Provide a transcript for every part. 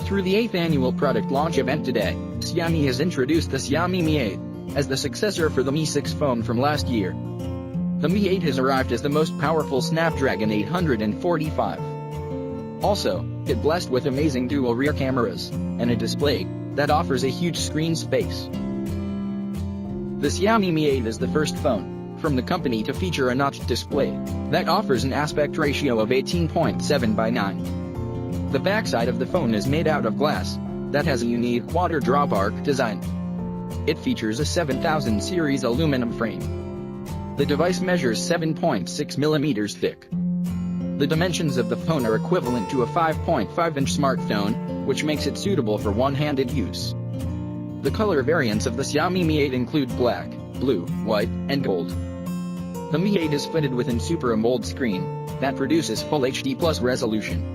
Through the 8th annual product launch event today, Xiaomi has introduced the Xiaomi Mi 8 as the successor for the Mi 6 phone from last year. The Mi 8 has arrived as the most powerful Snapdragon 845. Also, it blessed with amazing dual rear cameras and a display that offers a huge screen space. The Xiaomi Mi 8 is the first phone from the company to feature a notched display that offers an aspect ratio of 18.7 by 9. The backside of the phone is made out of glass that has a unique quarter drop arc design. It features a 7000 series aluminum frame. The device measures 7.6 millimeters thick. The dimensions of the phone are equivalent to a 5.5-inch smartphone, which makes it suitable for one-handed use. The color variants of the Xiaomi Mi 8 include black, blue, white, and gold. The Mi 8 is fitted with a Super AMOLED screen that produces Full HD Plus resolution.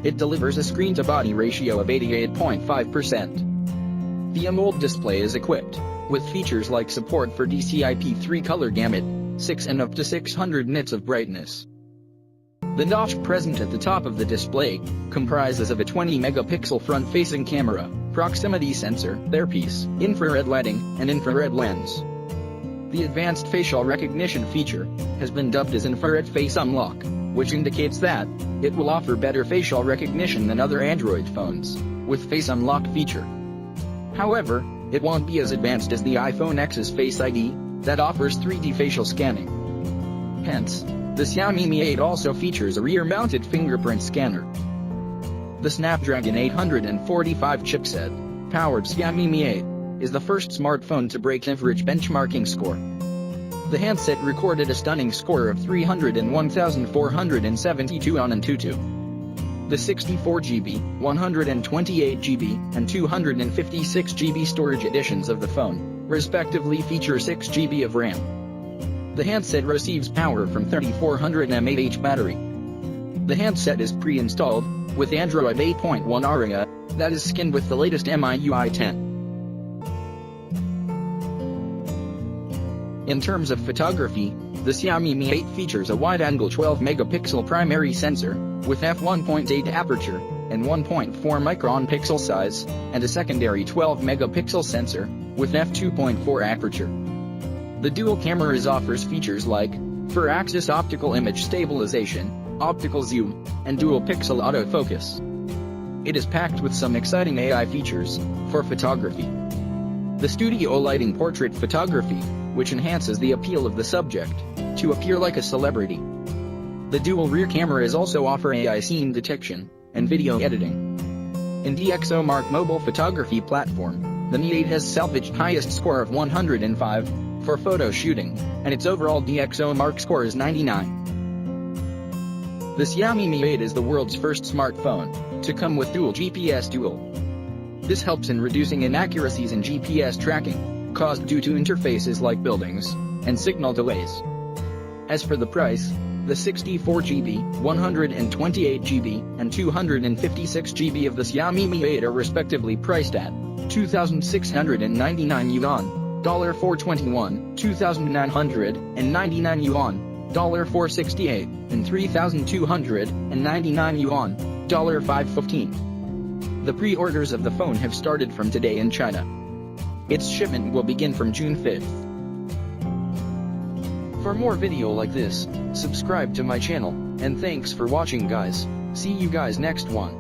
It delivers a screen-to-body ratio of 88.5%. The AMOLED display is equipped with features like support for DCI-P3 color gamut, 6 and up to 600 nits of brightness. The notch present at the top of the display comprises of a 20-megapixel front-facing camera, proximity sensor, earpiece, infrared lighting, and infrared lens. The advanced facial recognition feature has been dubbed as infrared face unlock, which indicates that it will offer better facial recognition than other Android phones with face unlock feature. However, it won't be as advanced as the iPhone X's Face ID that offers 3D facial scanning. Hence, the Xiaomi Mi 8 also features a rear-mounted fingerprint scanner. The Snapdragon 845 chipset powered Xiaomi Mi 8 is the first smartphone to break average benchmarking score. The handset recorded a stunning score of 301,472 on Antutu. The 64GB, 128GB, and 256GB storage editions of the phone, respectively, feature 6GB of RAM. The handset receives power from 3400 mAh battery. The handset is pre-installed with Android 8.1 Aria that is skinned with the latest MIUI 10. In terms of photography, the Xiaomi Mi 8 features a wide-angle 12-megapixel primary sensor with f1.8 aperture and 1.4 micron pixel size, and a secondary 12-megapixel sensor with f2.4 aperture. The dual cameras offers features like 4-axis optical image stabilization, optical zoom, and dual-pixel autofocus. It is packed with some exciting AI features for photography. The studio lighting portrait photography, which enhances the appeal of the subject to appear like a celebrity. The dual rear cameras also offer AI scene detection and video editing. In DxOMark mobile photography platform, the Mi 8 has salvaged highest score of 105 for photo shooting, and its overall DxOMark score is 99. The Xiaomi Mi 8 is the world's first smartphone to come with dual GPS dual. This helps in reducing inaccuracies in GPS tracking caused due to interfaces like buildings and signal delays. As for the price, the 64GB, 128GB, and 256GB of the Xiaomi Mi 8 are respectively priced at 2,699 yuan, $421, 2,999 yuan, $468, and 3,299 yuan, $515. The pre-orders of the phone have started from today in China. Its shipment will begin from June 5th. For more video like this, subscribe to my channel, and thanks for watching guys. See you guys next one.